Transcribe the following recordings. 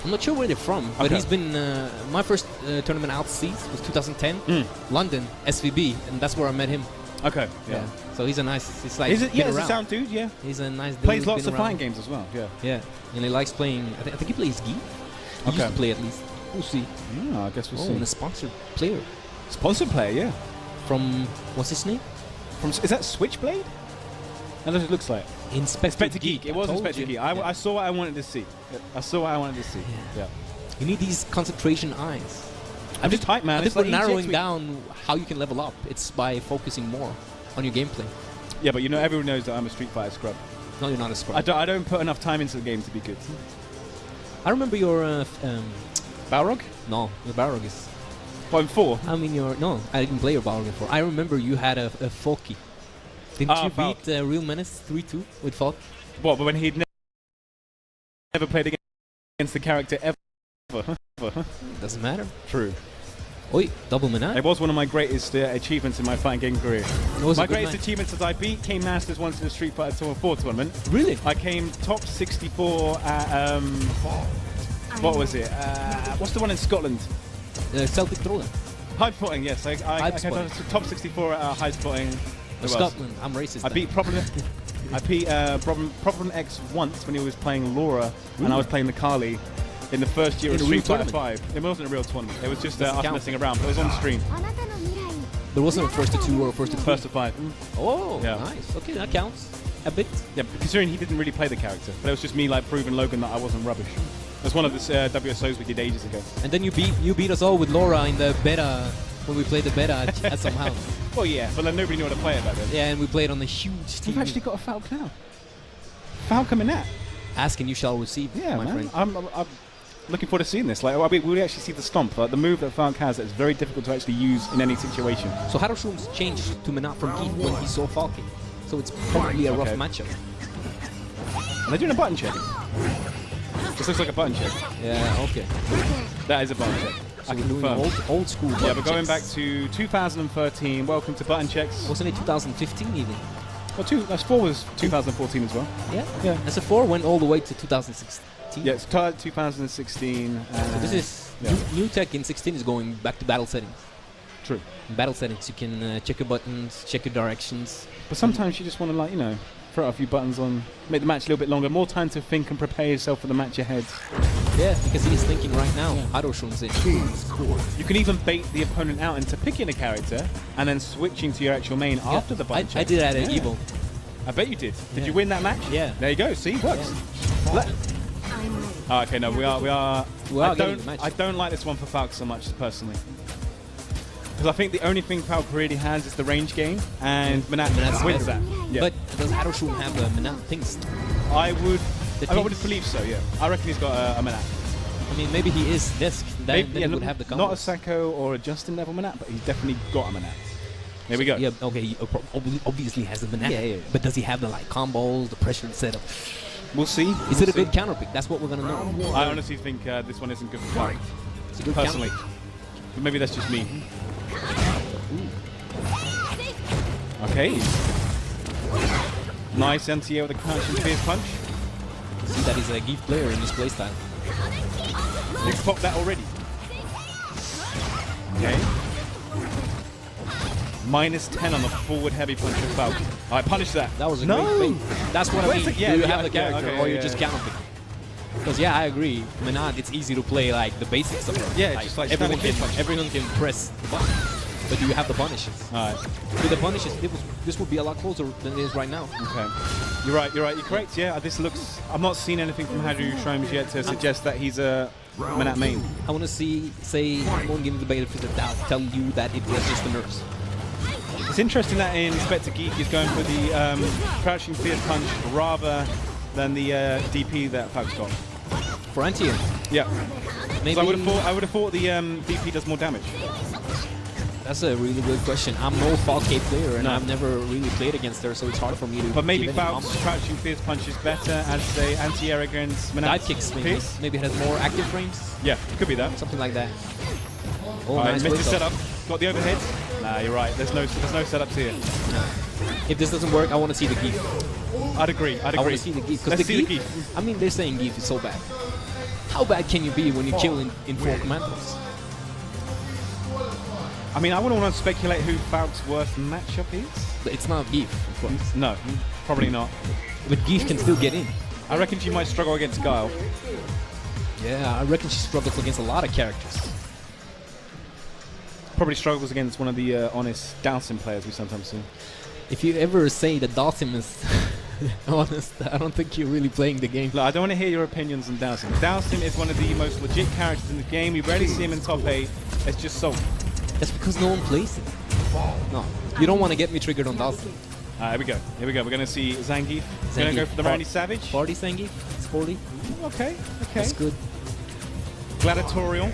I'm not sure where they're from, but he's been... my first tournament outseas was 2010, London, SVB, and that's where I met him. Okay, yeah. So he's a nice... He's like Is it? Yeah, he's a sound dude, yeah. He's a nice dude. Plays lots of fighting games as well, yeah. Yeah, and he likes playing... I think he plays Geek. He used to play at least. We'll see. Yeah, I guess we'll see. And a sponsored player. Sponsored player, yeah. From... What's his name? Is that Switchblade? That's what it looks like. Inspector Geek. It was Inspector Geek. I saw what I wanted to see. I saw what I wanted to see. Yeah. You need these concentration eyes. I'm just hype, man. I think we're narrowing down how you can level up. It's by focusing more on your gameplay. Yeah, but you know, everyone knows that I'm a Street Fighter scrub. No, you're not a scrub. I don't put enough time into the game to be good. I remember your... Balrog? No, your Balrog is... Point 4? I mean, no, I didn't play your Balrog before. I remember you had a Falky. Didn't you beat Real Menace 3-2 with Falk? What, but when he'd never played against the character ever? Doesn't matter. True. Oi, double Menat. It was one of my greatest achievements in my fighting game career. My greatest achievements is I beat King Masters once in the Street Fighter Tour 4 tournament. Really? I came top 64 at, what was it? What's the one in Scotland? Celtic Throwing. High spotting, yes. I came top 64 at high spotting. Scotland, I'm racist. I beat Problem X once when he was playing Laura and I was playing the Kali in the first year of Street Fighter 5. It wasn't a real tournament. It was just us messing around, but it was on stream. There wasn't a first to 2 or a first to 3? First to 5. Oh, yeah. Nice. Okay, that counts. A bit. Yeah, considering he didn't really play the character, but it was just me like proving Logan that I wasn't rubbish. That's one of the WSOs we did ages ago. And then you beat us all with Laura in the beta when we played the beta at some house. Well, yeah, but then nobody knew how to play it back then. Yeah, and we played on a huge TV. We've actually got a Falk now. Falk coming out. Ask and you shall receive, my friend. I'm looking forward to seeing this. Like, we actually see the stomp, like the move that Falk has that is very difficult to actually use in any situation. So Harushum's changed to Menat from Geek when he saw Falky. So it's probably a rough matchup. And they're doing a button check. This looks like a button check. Yeah, okay. That is a button check. So I can confirm. Old school button Yeah, but going back to 2013, welcome to button checks. Wasn't it 2015 even? Well, that's 4 was 2014 as well. Yeah? Yeah. And so 4 went all the way to 2016? Yeah, it's 2016. So this is... New tech in 16 is going back to battle settings. True. In battle settings, you can check your buttons, check your directions. But sometimes you just want to, like, you know, throw a few buttons on, make the match a little bit longer, more time to think and prepare yourself for the match ahead. Yeah, because he's thinking right now. Harushun's in. You can even bait the opponent out into picking a character and then switching to your actual main after the button check. I did that at Evo. I bet you did. Did you win that match? Yeah. There you go. See, it works. Okay, no, we are. I don't like this one for Falk so much personally. Because I think the only thing Falk really has is the range game, and Menat wins that. Yeah. But does Harushun have the Menat things? I would believe so, yeah. I reckon he's got a Menat. I mean, maybe he is Disc, then he would have the combos. Not a Sacco or a Justin level Menat, but he's definitely got a Menat. There we go. Yeah, okay, he obviously has the Menat. Yeah. But does he have the like combos, the pressure setup? We'll see. Is it a good counter pick? That's what we're going to know. I honestly think this one isn't good for Falk. It's a good personally. But maybe that's just me. Okay. Nice anti-air with a crouching fierce punch. See that he's a Geek player in his playstyle. You popped that already. Okay. -10 on the forward heavy punch of Falk. I punished that. That was a great thing. That's what I mean. Do you have the character or you're just counter picking? Because yeah, I agree. Menat, it's easy to play like the basics of it. Yeah, like, just like everyone can press the button. But do you have the punishes? Alright. With the punishes, this would be a lot closer than it is right now. Okay. You're right, you're correct. Yeah, this looks... I've not seen anything from Haru Shromes yet to suggest that he's a Menat main. I want to I won't give him the benefit of the doubt, tell you that it was just the nerfs. It's interesting that Inspector Geek is going for the crouching fierce punch rather than the DP that Falk's got. For anti-air? Yeah. Maybe so I would have thought the DP does more damage. That's a really good question. I'm no Falk player, and I've never really played against her, so it's hard for me to. But maybe Falk's crouching fierce punch is better as the anti-air against dive kicks. Maybe it has more active frames. Yeah, could be that. Something like that. Oh, nice missed the setup. Got the overhead. Nah, you're right. There's no setups here. If this doesn't work, I want to see the Geek. I'd agree. I want to see the Geek. Let's see the Geek. I mean, they're saying Geek is so bad. How bad can you be when you kill in 4 commandos? I mean, I wouldn't want to speculate who Falc's worst matchup is. But it's not Geef, of course. No, probably not. But Geef can still get in. I reckon she might struggle against Guile. Yeah, I reckon she struggles against a lot of characters. Probably struggles against one of the honest Dalsim players we sometimes see. If you ever say that Dalsim is honest, I don't think you're really playing the game. Look, I don't want to hear your opinions on Dalsim. Dalsim is one of the most legit characters in the game. We rarely see him in top 8. It's just so. That's because no one plays him. No, you don't want to get me triggered on Dalsim. Here we go. Here we go. We're going to see Zangief. Going to go for the Randy Savage. 40 Zangief. It's 40. Okay. That's good. Gladiatorial.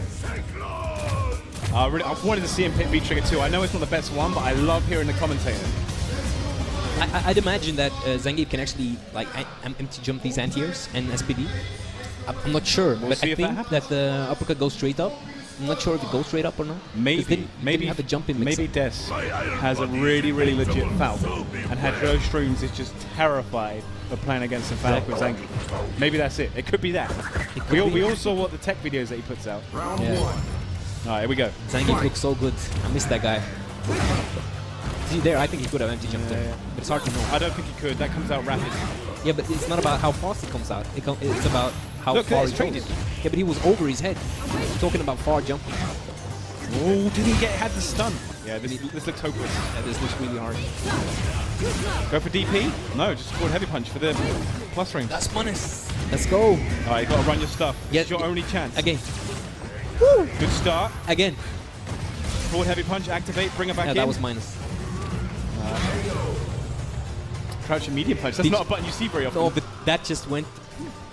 I wanted to see him pick V-Trigger too. I know it's not the best one, but I love hearing the commentator. I'd imagine that Zangief can actually like empty jump these anti-airs and SPD. I'm not sure, but I think that the uppercut goes straight up. I'm not sure if it goes straight up or not. Maybe have a jump in mix. Maybe Des has a really legit Falcon, and Hadro Streams is just terrified of playing against a Falcon with Zangief. Maybe that's it. It could be that. We all saw what the tech videos that he puts out. Yeah. All right, here we go. Zangief looks so good. I miss that guy. See there, I think he could have empty jumped there, but it's hard to know. I don't think he could. That comes out rapid. Yeah, but it's not about how fast it comes out. It's about how far he goes. Yeah, but he was over his head. We're talking about far jumping. Oh, didn't had the stun. Yeah, this looks hopeless. Yeah, this looks really hard. Go for DP? No, just forward heavy punch for the plus range. That's minus. Let's go. All right, you got to run your stuff. Yeah, it's your only chance. Again. Woo. Good start. Again. Forward heavy punch, activate, bring it back in. Yeah, that was minus. Crouch and medium punch. That's not a button you see very often. No, but that just went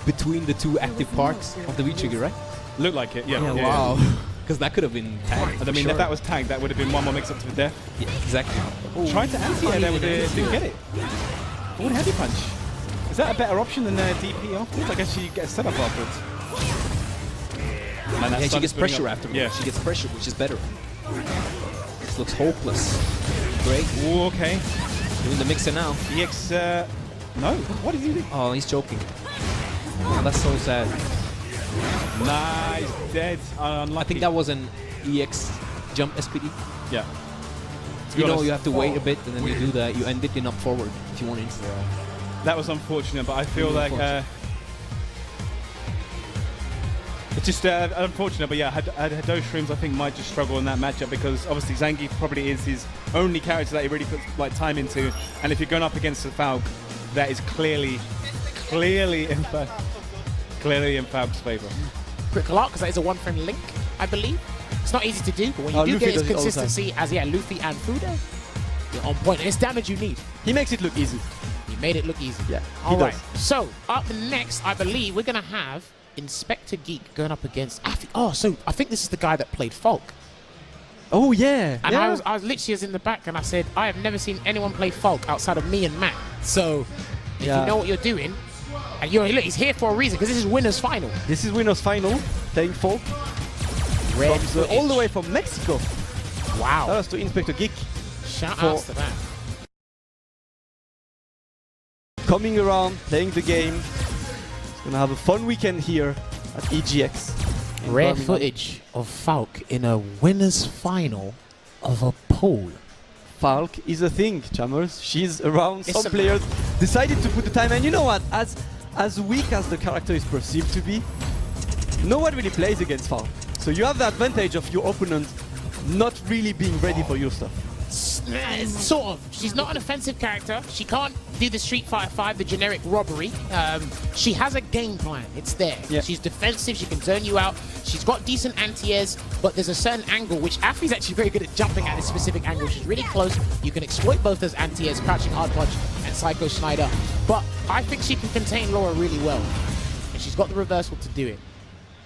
between the 2 active parts of the V-trigger, right? Looked like it, yeah. Wow. Because that could have been tagged. I mean, if that was tagged, that would have been one more mix-up to the death. Yeah, exactly. Oh, tried to anti-air there with it, didn't get it. Forward heavy punch. Is that a better option than DP afterwards? I guess she gets set up afterwards. Man, yeah, she gets pressure afterwards. Yeah. She gets pressure, which is better. This looks hopeless. Great. Ooh, okay. Doing the mixer now. EX, no. What is he doing? Oh, he's choking. Oh, that's so sad. Nice, dead. Unlucky. I think that was an EX jump SPD. Yeah. You know, you have to wait a bit, and then you do that. You end it in up forward if you want it. Yeah. That was unfortunate, but I feel like it's just unfortunate. But yeah, Haddo Streams I think might just struggle in that matchup because obviously Zangief probably is his only character that he really puts like time into, and if you're going up against the Falc, that is clearly in Falc's favor. Quick lot, because that is a one-frame link, I believe. It's not easy to do, but when you do Luffy get his consistency as Luffy and Fudo, you're on point. And it's damage you need. He makes it look easy. He made it look easy. Yeah. All right. So up next, I believe we're gonna have Inspector Geek going up against. So I think this is the guy that played Falk. Oh yeah. And yeah. I was literally in the back, and I said I have never seen anyone play Falk outside of me and Matt. So if you know what you're doing, and look, he's here for a reason because this is winners final. This is winners final. Playing Falk. All the way from Mexico. Wow. That was to Inspector Geek. Shout out to that. Coming around, playing the game. It's gonna have a fun weekend here at EGX. Rare footage of Falk in a winners final of a poll. Falk is a thing, Chammers. She's around. Some players decided to put the time, and you know what? As weak as the character is perceived to be, no one really plays against Falk. So you have the advantage of your opponent not really being ready for your stuff. Sort of. She's not an offensive character. She can't do the Street Fighter 5, the generic robbery. She has a game plan. It's there. Yeah. She's defensive. She can turn you out. She's got decent anti-airs, but there's a certain angle which Afi's actually very good at jumping at this specific angle. She's really close. You can exploit both those anti-airs, crouching hard punch and Psycho Schneider. But I think she can contain Laura really well. And she's got the reversal to do it.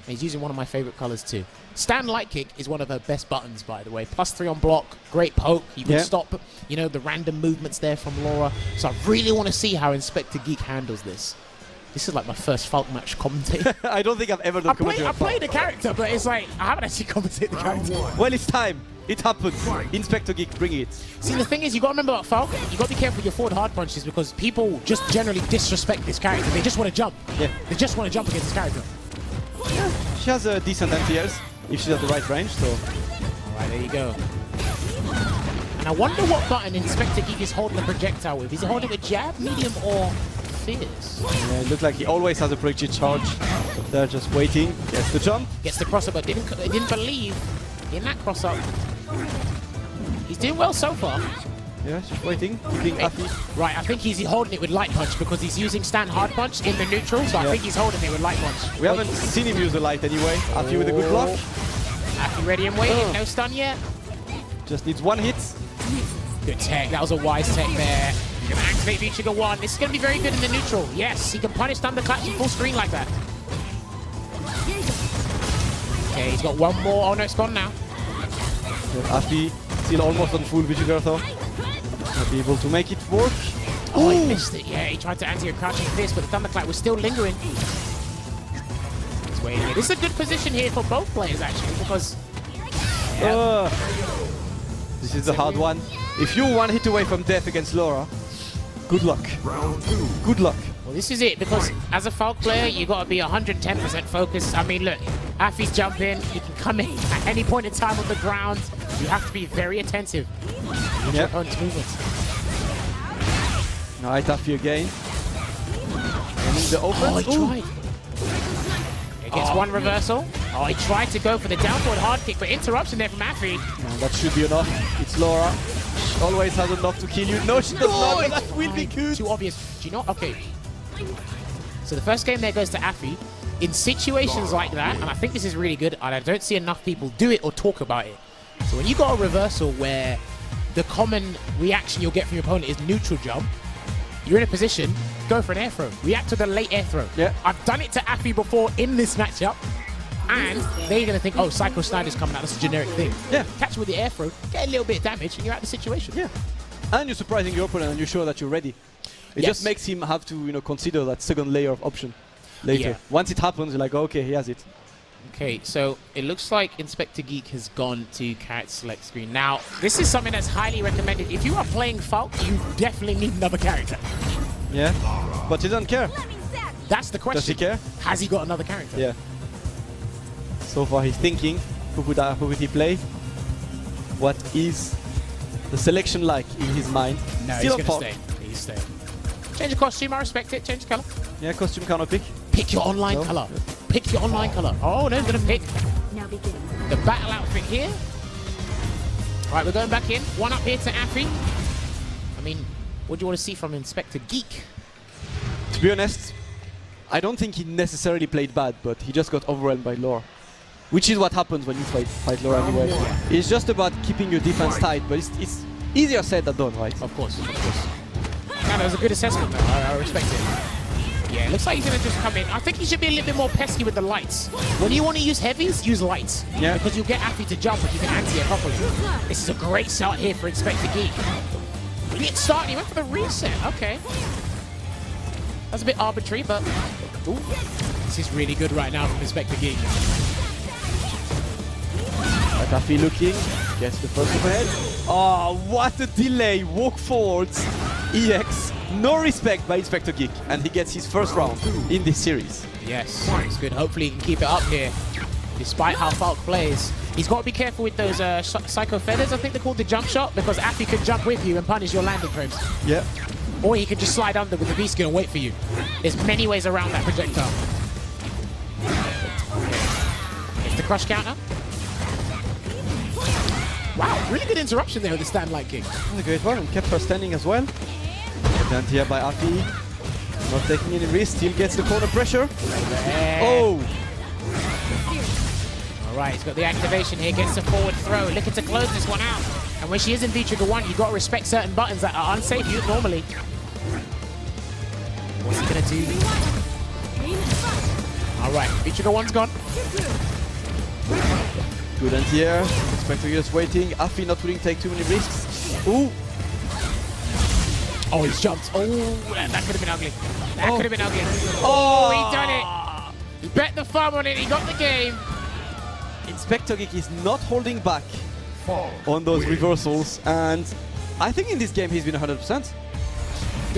And he's using one of my favorite colors too. Stand light kick is one of her best buttons, by the way. +3 on block, great poke. You can stop, the random movements there from Laura. So I really want to see how Inspector Geek handles this. This is like my first Falk match commentating. I don't think I've ever done commentary. I played the character, but it's like, I haven't actually commentated the character. Well, it's time. It happens. Inspector Geek, bring it. See, the thing is, you got to remember about Falk, you got to be careful with your forward hard punches because people just generally disrespect this character. They just want to jump. Yeah. They just want to jump against this character. Yeah. She has a decent anti-airs if she's at the right range, so... Alright, there you go. And I wonder what button Inspector Geek is holding the projectile with. Is he holding it with jab, medium, or fierce? Yeah, it looks like he always has a projectile charge. They're just waiting. Gets the jump. Gets the cross-up, but didn't believe in that cross-up. He's doing well so far. Yeah, she's waiting, keeping Aqui. Right, I think he's holding it with light punch because he's using stand hard punch in the neutral, so I think he's holding it with light punch. We haven't seen him use the light anyway. Aqui with a good block. Aqui ready and waiting, no stun yet. Just needs one hit. Good tech, that was a wise tech there. He's gonna activate V-Trigger 1. This is gonna be very good in the neutral. Yes, he can punish thunderclaps in full screen like that. Okay, he's got one more. Oh no, it's gone now. Aqui still almost on full V-Trigger though. Not be able to make it work. Oh, he missed it. Yeah, he tried to anti a crouching fist, but the thunderclap was still lingering. He's waiting. This is a good position here for both players actually, because this is the hard one. If you're one hit away from death against Laura, good luck. Good luck. Well, this is it, because as a Falk player, you got to be 110% focused. I mean, look, Afi's jumping. He can come in at any point in time on the ground. You have to be very attentive with your opponent's movements. Alright, Afi again. And in the open. Oh, he tried. He gets one reversal. Oh, he tried to go for the down forward hard kick, but interruption there from Afi. No, that should be enough. It's Laura. She always has enough to kill you. No, she does not, but that will be good. Too obvious. Do you know? Okay. So the first game there goes to Afi. In situations like that, and I think this is really good, and I don't see enough people do it or talk about it. So when you got a reversal where the common reaction you'll get from your opponent is neutral jump, you're in a position, go for an air throw. React to the late air throw. Yeah. I've done it to Afi before in this matchup, and they're going to think, oh, Psycho Snyder's coming out, that's a generic thing. Yeah. Catch him with the air throw, get a little bit of damage, and you're out of the situation. Yeah. And you're surprising your opponent and you're sure that you're ready. It just makes him have to, consider that second layer of option later. Yeah. Once it happens, you're like, okay, he has it. Okay, so it looks like Inspector Geek has gone to character select screen. Now, this is something that's highly recommended. If you are playing Falk, you definitely need another character. Yeah, but he doesn't care. That's the question. Does he care? Has he got another character? Yeah. So far he's thinking, who could he play? What is the selection like in his mind? No, Still he's going to stay. He's staying. Change the costume, I respect it. Change the color. Yeah, costume counter pick. Pick your online color. Pick your online color. Oh, no, he's going to pick the battle outfit here. All right, we're going back in. One up here to Afi. I mean, what do you want to see from Inspector Geek? To be honest, I don't think he necessarily played bad, but he just got overwhelmed by Laura. Which is what happens when you fight Laura anyway. It's just about keeping your defense tight, but it's easier said than done, right? Of course, of course. No, that was a good assessment, though. I respect it. Yeah, it looks like he's going to just come in. I think he should be a little bit more pesky with the lights. When you want to use heavies, use lights. Yeah. Because you'll get Afi to jump and you can anti it properly. This is a great start here for Inspector Geek. Brilliant start, and he went for the reset. Okay. That's a bit arbitrary, but... Ooh, this is really good right now from Inspector Geek. Afi looking, gets the first overhead. Oh, what a delay! Walk forwards, EX. No respect by Inspector Geek, and he gets his first round in this series. Yes, it's good. Hopefully he can keep it up here, despite how Falk plays. He's got to be careful with those Psycho Feathers, I think they're called the jump shot, because Afi can jump with you and punish your landing frames. Yeah. Or he can just slide under with the V-skill and wait for you. There's many ways around that projectile. It's the crush counter. Wow, really good interruption there with the stand light kick. That's a great one, and kept her standing as well. And here by Aqui, not taking any risk, still gets the corner pressure. There. Oh! Alright, he's got the activation here, gets the forward throw, looking to close this one out. And when she is in V-Trigger 1, you've got to respect certain buttons that are unsafe normally. What's he going to do? Alright, V-Trigger 1's gone. Good anti-air, Inspector just waiting. Afi not willing to take too many risks. Ooh! Oh, he's jumped. Oh, that could have been ugly. That could have been ugly. Oh, he done it. He bet the farm on it. He got the game. Inspector Geek is not holding back on those reversals, and I think in this game he's been 100%.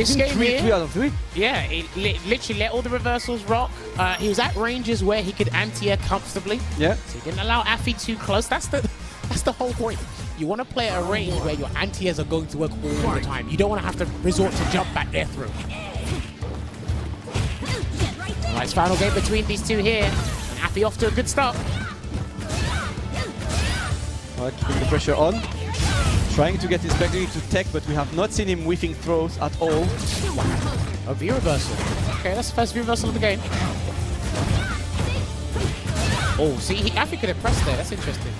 This game here, 3 out of 3. yeah, he literally let all the reversals rock. He was at ranges where he could anti-air comfortably. Yeah. So he didn't allow Affy too close. That's the whole point. You want to play at a range where your anti-airs are going to work all the time. You don't want to have to resort to jump back there through. Nice final game between these two here. And Affy off to a good start. Alright, keeping the pressure on. Trying to get Inspector Geek to tech, but we have not seen him whiffing throws at all. A V reversal. Okay, that's the first V reversal of the game. Oh, see, Affy could have pressed there. That's interesting.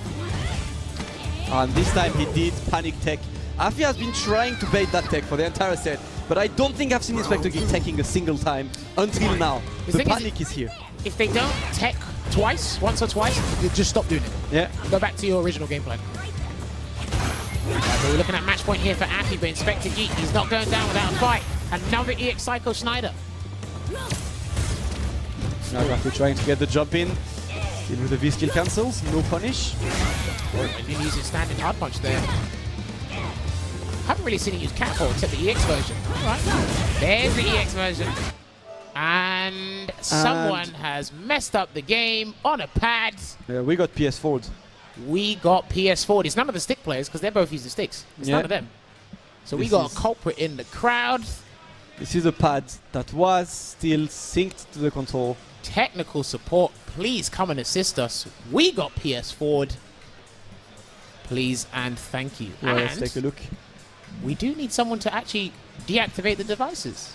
And this time he did panic tech. Affy has been trying to bait that tech for the entire set, but I don't think I've seen Inspector Geek teching a single time until now. The panic is here. If they don't tech once or twice, you just stop doing it. Yeah. Go back to your original game plan. So we're looking at match point here for Affy, but Inspector Geek, he's not going down without a fight. Another EX Psycho Schneider. Now Affy trying to get the jump in. Still with the V skill cancels, no punish. He didn't use his standing hard punch there. Haven't really seen him use catapult except the EX version. Alright, there's the EX version. And someone has messed up the game on a pad. Yeah, we got PS forward. We got PS forward. It's none of the stick players because they're both using sticks. It's none of them. So we got a culprit in the crowd. This is a pad that was still synced to the console. Technical support, please come and assist us. We got PS forward. Please and thank you. Yeah, and let's take a look. we do need someone to actually deactivate the devices.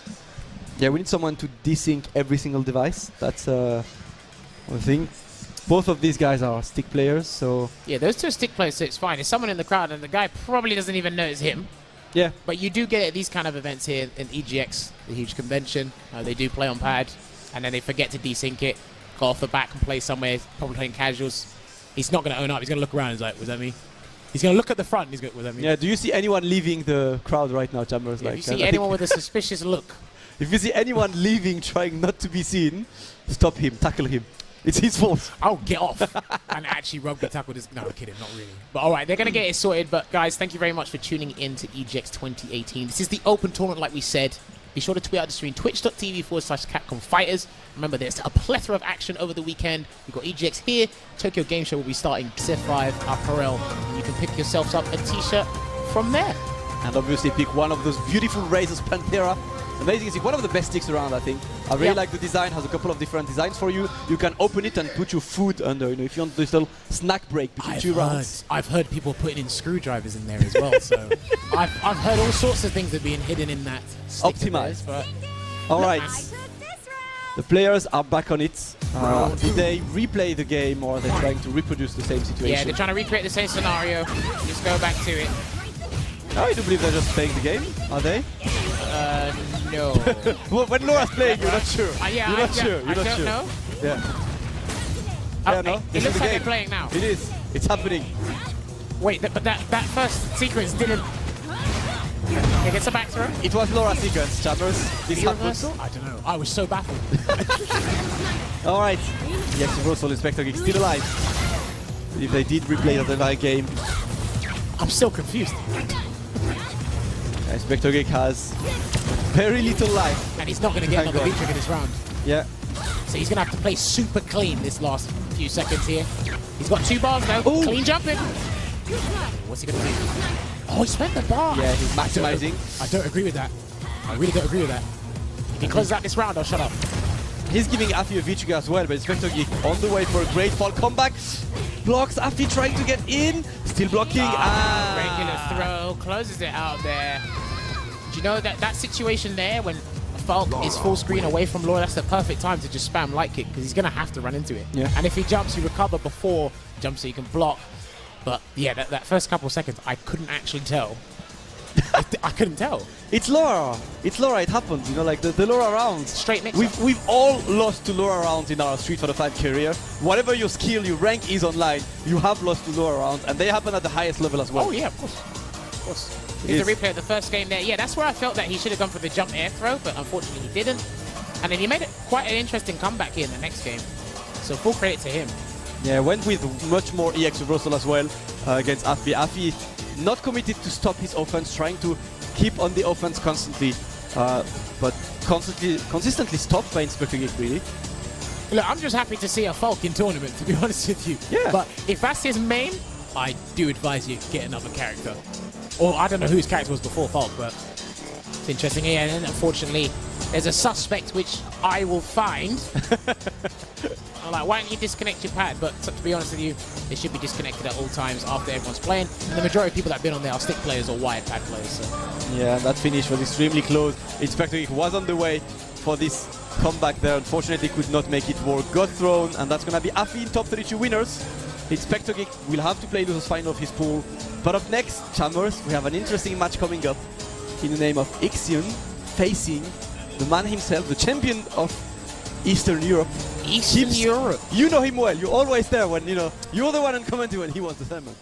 Yeah, we need someone to desync every single device. That's one thing. Both of these guys are stick players, so... Yeah, those two are stick players, so it's fine. There's someone in the crowd, and the guy probably doesn't even know it's him. Yeah. But you do get it at these kind of events here in EGX, the huge convention. They do play on pad, and then they forget to desync it, go off the back and play somewhere, probably playing casuals. He's not going to own up. He's going to look around and he's like, was that me? He's going to look at the front and he's going, was that me? Yeah, do you see anyone leaving the crowd right now, Chambers? Yeah, like, if you see anyone with a suspicious look. If you see anyone leaving, trying not to be seen, stop him, tackle him. It's his fault. Oh, get off. And actually rugby tackle this. No, I'm kidding, not really. But all right, they're going to get it sorted. But guys, thank you very much for tuning in to EGX 2018. This is the open tournament, like we said. Be sure to tweet out the stream, twitch.tv/Capcom Fighters. Remember, there's a plethora of action over the weekend. We've got EGX here. Tokyo Game Show will be starting Civ 5 apparel. And you can pick yourselves up a t-shirt from there. And obviously pick one of those beautiful razors, Pantera. Amazing, it's one of the best sticks around, I think. I really like the design, has a couple of different designs for you. You can open it and put your food under, you know, if you want this little snack break between two rounds. I've heard people putting in screwdrivers in there as well, so I've heard all sorts of things that are being hidden in that stick. Optimized. But All right, the players are back on it. Did they replay the game or are they trying to reproduce the same situation? yeah, they're trying to recreate the same scenario. Just go back to it. I do believe they're just playing the game, are they? No. Well, when Laura's playing, you're not sure. Yeah, you're not sure. You're I not don't sure. know. Yeah. Oh, Yeah, no, it this is looks the like game. they're playing now. It is. It's happening. Wait, but that first sequence didn't... Okay, gets a back throw. It was Laura's sequence, Chambers. This happens. Reversal? I don't know. I was so baffled. All right. Yes, reversal. Inspector Geek still alive. If they did replay the entire game, I'm still confused. Inspector Geek has very little life. And he's not going to get Thank another God. V-trigger this round. Yeah. So he's going to have to play super clean this last few seconds here. He's got 2 bars now. Ooh. Clean jumping. What's he going to do? Oh, he spent the bar. Yeah, he's maximizing. I don't agree with that. I really don't agree with that. If he closes out this round, I'll shut up. He's giving Affy a V-trigger as well, but Inspector Geek on the way for a great fall comeback. Blocks Affy trying to get in. Still blocking. Regular throw. Closes it out there. Do you know that situation there when Falk is full screen away from Laura, that's the perfect time to just spam light kick because he's going to have to run into it. Yeah. And if he jumps, you recover before jump so you can block. But yeah, that first couple of seconds, I couldn't actually tell. I couldn't tell. It's Laura. It's Laura. It happens. You know, like the Laura rounds. Straight mix. We've all lost to Laura rounds in our Street Fighter 5 career. Whatever your skill, your rank is online, you have lost to Laura rounds, and they happen at the highest level as well. Oh yeah, of course. Of course. Here's the replay of the first game there. Yeah, that's where I felt that he should have gone for the jump air throw, but unfortunately he didn't. And then he made it quite an interesting comeback here in the next game. So full credit to him. Yeah, went with much more EX reversal as well against Affy. Affy not committed to stop his offense, trying to keep on the offense constantly. but consistently stopped by Inspector Geek, really. Look, I'm just happy to see a Falk in tournament, to be honest with you. Yeah. But if that's his main, I do advise you get another character. Or I don't know whose character was before Falk, but it's interesting here. And then unfortunately, there's a suspect which I will find. I'm like, why don't you disconnect your pad? But to be honest with you, it should be disconnected at all times after everyone's playing. And the majority of people that have been on there are stick players or wired pad players. So. Yeah, that finish was extremely close. Inspector Geek was on the way for this comeback there. Unfortunately, could not make it work. Got thrown, and that's going to be Afi in top 32 winners. Inspector Geek will have to play losers final of his pool. But up next, Chalmers, we have an interesting match coming up in the name of Ixion facing the man himself, the champion of Eastern Europe. Eastern Europe. You know him well. You're always there when, you know, you're the one in commentary when he wants the tournament.